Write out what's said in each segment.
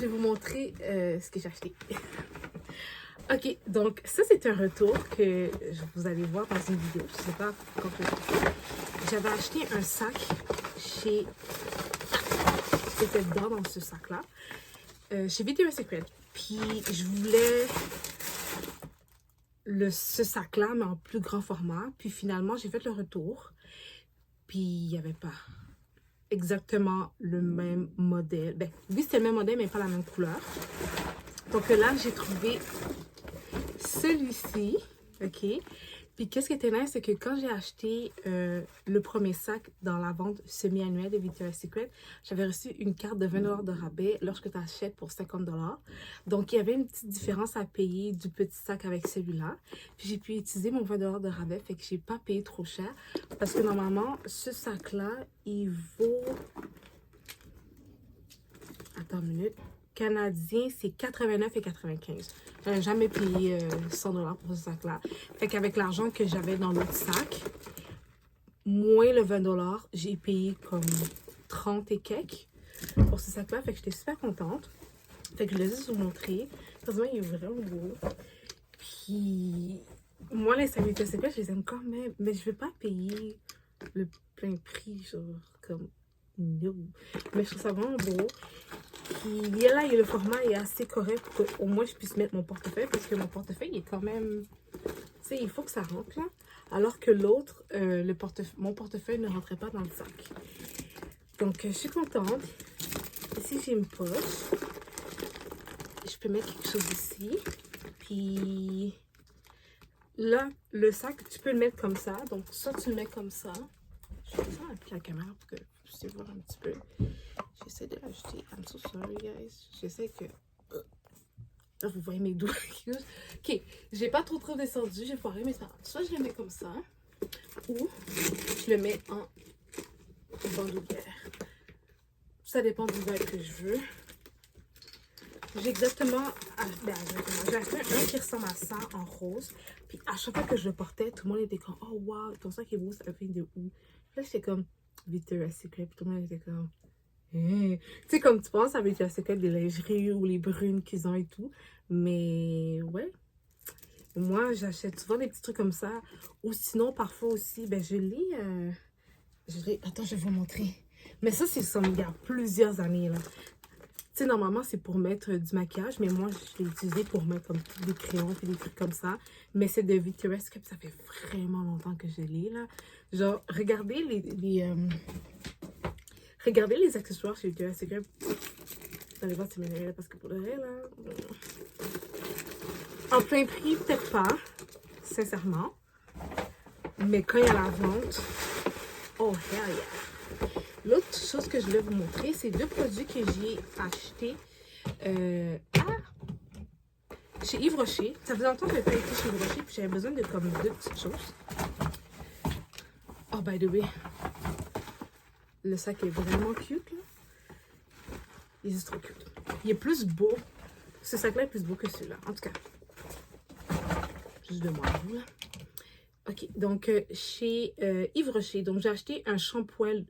vais vous montrer ce que j'ai acheté. Ok, donc ça c'est un retour que vous allez voir dans une vidéo. Je sais pas quand je vais faire ça. J'avais acheté un sac chez... C'était dedans dans ce sac-là. Chez Victoria's Secret. Puis je voulais ce sac-là, mais en plus grand format. Puis finalement, j'ai fait le retour. Puis il n'y avait pas exactement le même modèle. Ben, oui, c'était le même modèle, mais pas la même couleur. Donc là, j'ai trouvé celui-ci. OK? Puis qu'est-ce qui était nice, c'est que quand j'ai acheté le premier sac dans la vente semi-annuelle de Victoria's Secret, j'avais reçu une carte de 20 $ de rabais lorsque tu achètes pour 50 $. Donc, il y avait une petite différence à payer du petit sac avec celui-là. Puis j'ai pu utiliser mon 20 $ de rabais, fait que j'ai pas payé trop cher. Parce que normalement, ce sac-là, il vaut... Attends une minute. Canadien, c'est 89,95. J'avais jamais payé 100 $ pour ce sac-là. Fait qu'avec l'argent que j'avais dans l'autre sac, moins le 20 $, j'ai payé comme 30 et quelques pour ce sac-là. Fait que j'étais super contente. Fait que je vais juste vous montrer. Heureusement, il est vraiment beau. Puis, moi, les Victoria's Secret, je les aime quand même. Mais je vais pas payer le plein prix, genre, comme... No. Mais je trouve ça vraiment beau. Puis là, le format est assez correct pour qu'au moins je puisse mettre mon portefeuille. Parce que mon portefeuille est quand même... Tu sais, il faut que ça rentre là. Alors que l'autre, mon portefeuille ne rentrait pas dans le sac. Donc, je suis contente. Ici, j'ai une poche. Je peux mettre quelque chose ici. Puis là, le sac, tu peux le mettre comme ça. Donc, soit tu le mets comme ça. Je vais faire avec la caméra pour que vous puissiez voir un petit peu. J'essaie de l'ajouter. I'm so sorry, guys. J'essaie que... vous voyez mes doigts. Ok, j'ai pas trop descendu. J'ai foiré, mais ça... Soit je le mets comme ça, ou je le mets en bandoulière. Ça dépend du vibe que je veux. J'ai exactement... J'ai acheté un qui ressemble à ça en rose. Puis à chaque fois que je le portais, tout le monde était comme, oh wow, ton sac est beau, ça vient de où? Là, j'étais comme Victoria's Secret. Puis tout le monde était comme... Tu sais, comme tu penses avec la Secret des lingeries ou les brunes qu'ils ont et tout. Mais ouais, moi j'achète souvent des petits trucs comme ça. Ou sinon, parfois aussi, ben je lis. Attends, je vais vous montrer. Mais ça, c'est ça, il y a plusieurs années là. Tu sais, normalement, c'est pour mettre du maquillage. Mais moi, je l'ai utilisé pour mettre comme des crayons et des trucs comme ça. Mais c'est de Victoria's Secret, ça fait vraiment longtemps que je lis là. Genre, regardez regardez les accessoires chez Victoria's Secret. Vous allez voir si c'est meilleur parce que pour le vrai, là... En plein prix, peut-être pas. Sincèrement. Mais quand il y a la vente... Oh, hell yeah! L'autre chose que je voulais vous montrer, c'est deux produits que j'ai achetés chez Yves Rocher. Ça faisait longtemps que je n'avais pas été chez Yves Rocher, puis j'avais besoin de comme deux petites choses. Oh, by the way... Le sac est vraiment cute, là. Il est juste trop cute. Il est plus beau. Ce sac-là est plus beau que celui-là. En tout cas. Juste de moi, là. Ok, donc chez Yves Rocher. Donc j'ai acheté un shampoing.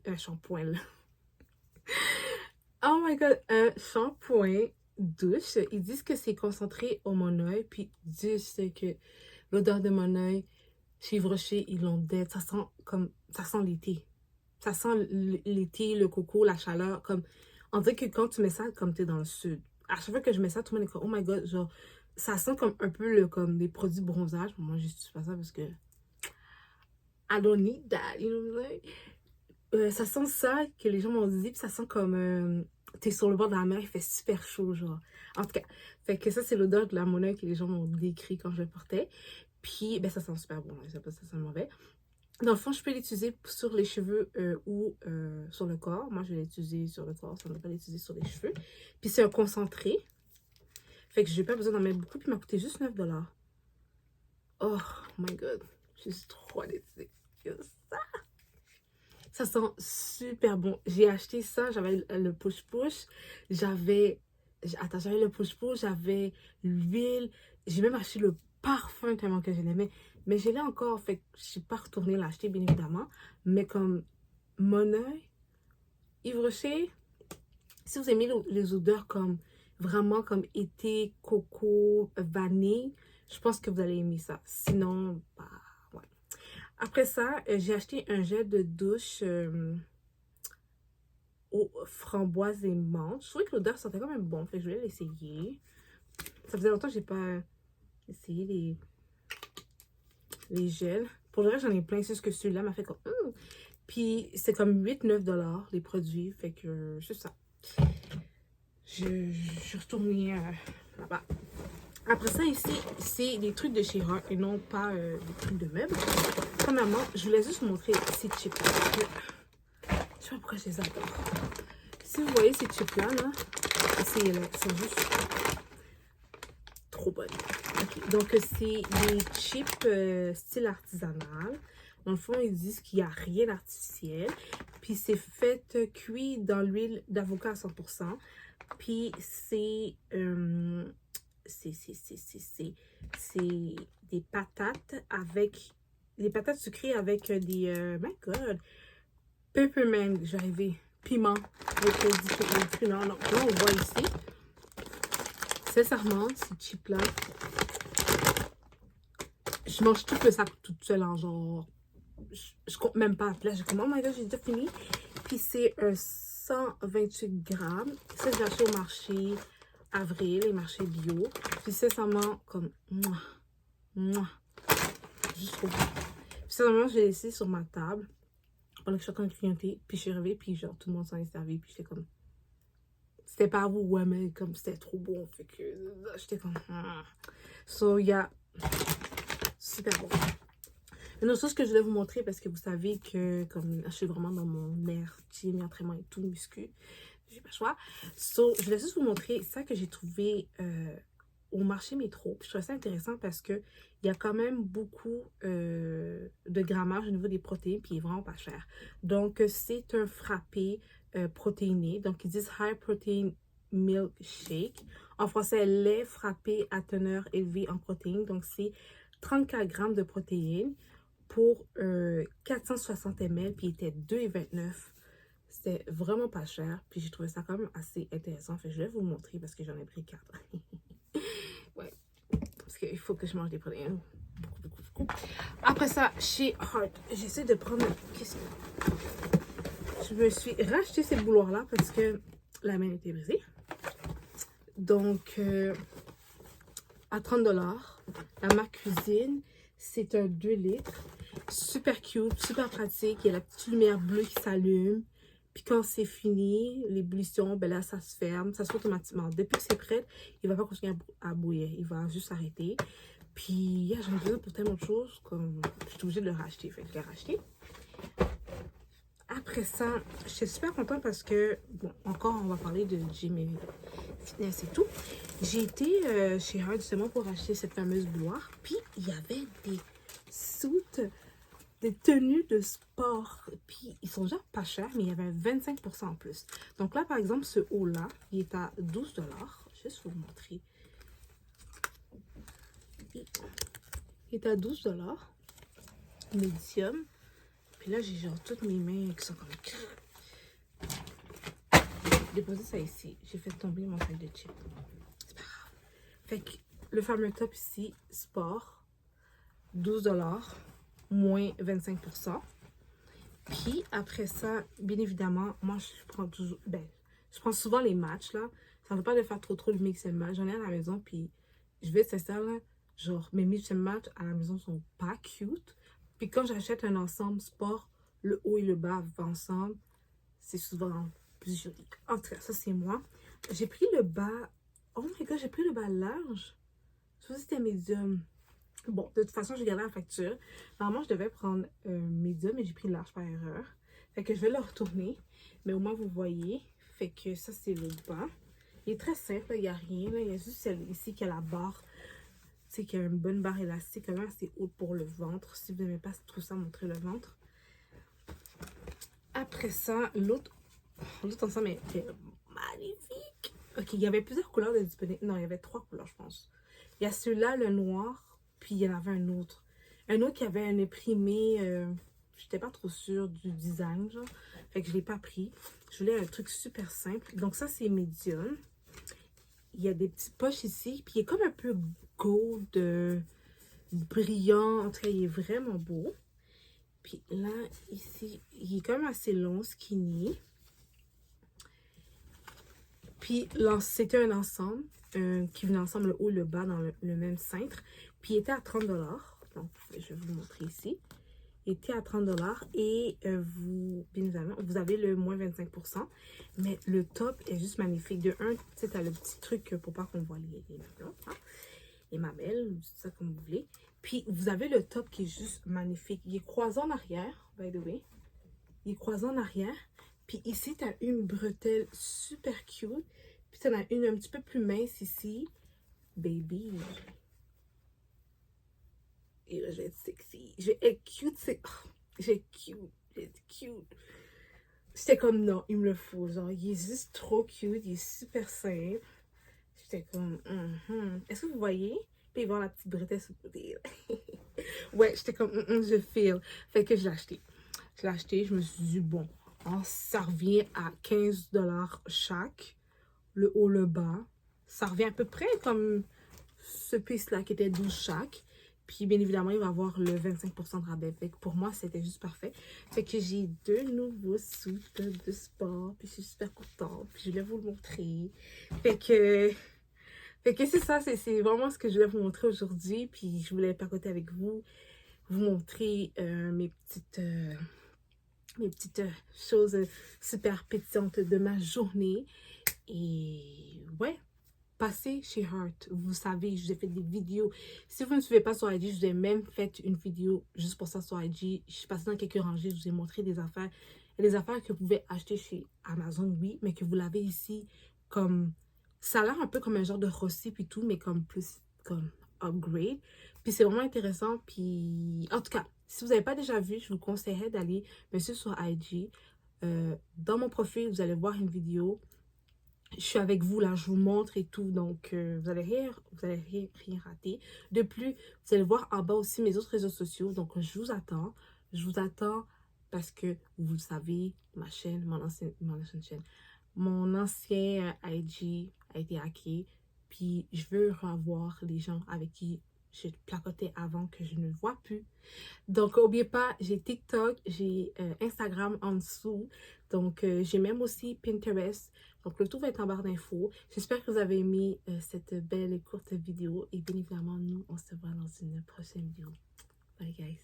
Oh my god, un shampoing douche. Ils disent que c'est concentré au Moneuil. Puis Dieu sait que l'odeur de Moneuil, chez Yves Rocher, ils l'ont dead. Ça sent comme... Ça sent l'été. Ça sent l'été, le coco, la chaleur. Comme, on dirait que quand tu mets ça, comme tu es dans le sud, à chaque fois que je mets ça, tout le monde est comme, oh my god, genre, ça sent comme un peu comme des produits de bronzage. Moi, je n'utilise pas ça parce que I don't need that, you know what I'm saying? Ça sent ça que les gens m'ont dit, puis ça sent comme t'es sur le bord de la mer, il fait super chaud, genre. En tout cas, fait que ça, c'est l'odeur de la monnaie que les gens m'ont décrit quand je le portais. Puis, ben, ça sent super bon, je sais pas si ça sent mauvais. Dans le fond, je peux l'utiliser sur les cheveux ou sur le corps. Moi, je vais l'utiliser sur le corps, ça ne va pas l'utiliser sur les cheveux. Puis c'est un concentré. Fait que je n'ai pas besoin d'en mettre beaucoup. Puis il m'a coûté juste 9 $. Oh my god. Je suis trop d'utiliser ça. Ça sent super bon. J'ai acheté ça. J'avais le push-push. J'avais le push-push. J'avais l'huile. J'ai même acheté le parfum tellement que je l'aimais. Mais je l'ai encore, fait que je ne suis pas retournée l'acheter, bien évidemment. Mais comme Moneuil, Yves Rocher, si vous aimez les odeurs comme vraiment comme été, coco, vanille, je pense que vous allez aimer ça. Sinon, bah, ouais. Après ça, j'ai acheté un gel de douche aux framboises et menthe. Je trouvais que l'odeur sentait quand même bon, fait que je voulais l'essayer. Ça faisait longtemps que j'ai pas essayé les gels. Pour le reste, j'en ai plein, c'est juste que celui-là m'a fait comme... Puis c'est comme 8-9 $ les produits, fait que c'est ça. Je suis retournée là-bas. Après ça, ici, c'est des trucs de chez Hart et non pas des trucs de meubles. Premièrement, je voulais juste vous montrer ces chips-là. Je sais pas pourquoi je les adore. Si vous voyez ces chips-là, là, essayez-les. Elles sont juste trop bonnes. Okay. Donc, c'est des chips style artisanal. Dans le fond, ils disent qu'il n'y a rien d'artificiel. Puis, c'est fait cuit dans l'huile d'avocat à 100%. Puis, c'est des patates avec... Des patates sucrées avec des... my God! Peppermint, j'ai arrivé. Piment. Avec du piment. Donc, là, on voit ici. Sincèrement, ces chips-là, je mange tout le sac toute seule en genre... Je compte même pas. Puis là, j'ai comme, oh my God, j'ai déjà fini. Puis c'est un 128 grammes. Ça, j'ai acheté au marché Avril, les marchés bio. Puis sincèrement, comme, juste trop bon. Puis sincèrement, je l'ai laissé sur ma table pendant que je suis en train de grignoter. Puis je suis arrivée, puis genre, tout le monde s'en est servi. Puis j'étais comme, c'était pas vous, ouais, mais comme c'était trop bon. Fait que j'étais comme, So, yeah, super bon. Une autre chose que je voulais vous montrer, parce que vous savez que comme je suis vraiment dans mon air gym, entraînement et tout, muscu, j'ai pas le choix. So, je voulais juste vous montrer ça que j'ai trouvé au marché métro. Puis je trouvais ça intéressant parce que il y a quand même beaucoup de grammage au niveau des protéines, puis il est vraiment pas cher. Donc, c'est un frappé protéiné. Donc, ils disent High Protein Milkshake. En français, lait frappé à teneur élevée en protéines. Donc, c'est 34 grammes de protéines pour 460 ml, puis il était 2,29 $. C'était vraiment pas cher, puis j'ai trouvé ça quand même assez intéressant. Fait que je vais vous montrer parce que j'en ai pris 4. Ouais, parce qu'il faut que je mange des protéines. Beaucoup. Après ça, chez Hart, j'essaie de prendre... Qu'est-ce que... Je me suis racheté ces bouloirs-là parce que la mienne était brisée. Donc, à 30 $, la marque Cuisine, c'est un 2 litres. Super cute, super pratique. Il y a la petite lumière bleue qui s'allume. Puis quand c'est fini, l'ébullition, ben là, ça se ferme. Ça se fait automatiquement. Depuis que c'est prêt, il ne va pas continuer à bouillir. Il va juste s'arrêter. Puis, j'en ai besoin pour tellement de choses. Comme je suis obligée de le racheter. Fait que je l'ai racheté. Après ça, je suis super contente parce que, bon, encore, on va parler de gym et fitness et tout. J'ai été chez Hart justement pour acheter cette fameuse bouilloire. Puis, il y avait des suits, des tenues de sport. Puis, ils sont déjà pas chers, mais il y avait 25% en plus. Donc là, par exemple, ce haut-là, il est à 12 $. Je vais juste vous montrer. Il est à 12 $. Médium. Puis là, j'ai genre toutes mes mains qui sont comme... J'ai déposé ça ici. J'ai fait tomber mon sac de chips. C'est pas grave. Fait que le fameux top ici, sport, 12 $, moins 25%. Puis après ça, bien évidemment, moi je prends toujours... Ben, je prends souvent les matchs là. Ça ne veut pas de faire trop le mix and match. J'en ai à la maison, puis je vais tester là. Genre, mes mix and match à la maison sont pas cute. Puis quand j'achète un ensemble sport, le haut et le bas vont ensemble. C'est souvent plus joli. En tout cas, ça c'est moi. J'ai pris le bas... Oh my God, j'ai pris le bas large. Je pense que c'était médium. Bon, de toute façon, j'ai gardé la facture. Normalement, je devais prendre médium, mais j'ai pris large par erreur. Fait que je vais le retourner. Mais au moins, vous voyez. Fait que ça, c'est le bas. Il est très simple, il n'y a rien. Là. Il y a juste celle ici qui a la barre. Tu sais, qui a une bonne barre élastique, quand même assez haute pour le ventre. Si vous n'aimez pas trop ça, montrer le ventre. Après ça, l'autre ensemble était magnifique. Ok, il y avait plusieurs couleurs de disponibles. Non, il y avait 3 couleurs, je pense. Il y a celui-là, le noir, puis il y en avait un autre. Un autre qui avait un imprimé, j'étais pas trop sûre du design, genre. Fait que je l'ai pas pris. Je voulais un truc super simple. Donc ça, c'est médium. il y a des petites poches ici. Puis il est comme un peu gold, brillant. En tout cas, il est vraiment beau. Puis là, ici, il est quand même assez long, skinny. Puis c'était un ensemble qui venait ensemble le haut et le bas dans le même cintre. Puis il était à 30 $. Donc, je vais vous montrer ici. Il était à 30 $ et bien évidemment, vous avez le moins 25%. Mais le top est juste magnifique. De un, tu sais, tu as le petit truc pour pas qu'on voit les mamelons, hein, les mamelles, tout ça comme vous voulez. Puis vous avez le top qui est juste magnifique. Il est croisé en arrière, by the way. Il est croisé en arrière. Puis ici, tu as une bretelle super cute. Puis tu en as une un petit peu plus mince ici. Baby. Et là, je vais être sexy. Je vais être cute. Je vais être cute. Je vais être cute. J'étais comme, non, il me le faut. Genre, il est juste trop cute. Il est super simple. J'étais comme, est-ce que vous voyez? Puis voir la petite bretelle sur le côté. Ouais, j'étais comme, je feel. Fait que je l'ai acheté. Je l'ai acheté. Je me suis dit, bon, ça revient à 15 $ chaque. Le haut, le bas. Ça revient à peu près comme ce piece-là qui était 12 chaque. Puis, bien évidemment, il va avoir le 25% de rabais. Fait que pour moi, c'était juste parfait. Fait que j'ai 2 nouveaux suits de sport. Puis, je suis super contente. Puis, je voulais vous le montrer. Fait que c'est ça. C'est vraiment ce que je voulais vous montrer aujourd'hui. Puis, je voulais papoter avec vous. Vous montrer mes petites choses super pétillantes de ma journée. Et ouais. Passez chez Heart. Vous savez, je vous ai fait des vidéos. Si vous ne me suivez pas sur IG, je vous ai même fait une vidéo juste pour ça sur IG. Je suis passée dans quelques rangées, je vous ai montré des affaires. Il y a des affaires que vous pouvez acheter chez Amazon, oui, mais que vous l'avez ici comme... Ça a l'air un peu comme un genre de Rossi puis tout, mais comme plus comme upgrade. Puis c'est vraiment intéressant. Puis en tout cas, si vous n'avez pas déjà vu, je vous conseillerais d'aller me suivre sur IG. Dans mon profil, vous allez voir une vidéo. Je suis avec vous là, je vous montre et tout, donc vous allez rien rater. De plus, vous allez voir en bas aussi mes autres réseaux sociaux, donc je vous attends. Je vous attends parce que vous le savez, ma chaîne, mon ancienne chaîne, mon ancien IG a été hacké, puis je veux revoir les gens avec qui je placotais avant que je ne vois plus. Donc, n'oubliez pas, j'ai TikTok, j'ai Instagram en dessous. Donc, j'ai même aussi Pinterest. Donc, le tout va être en barre d'infos. J'espère que vous avez aimé cette belle et courte vidéo. Et bien évidemment, nous, on se voit dans une prochaine vidéo. Bye, guys.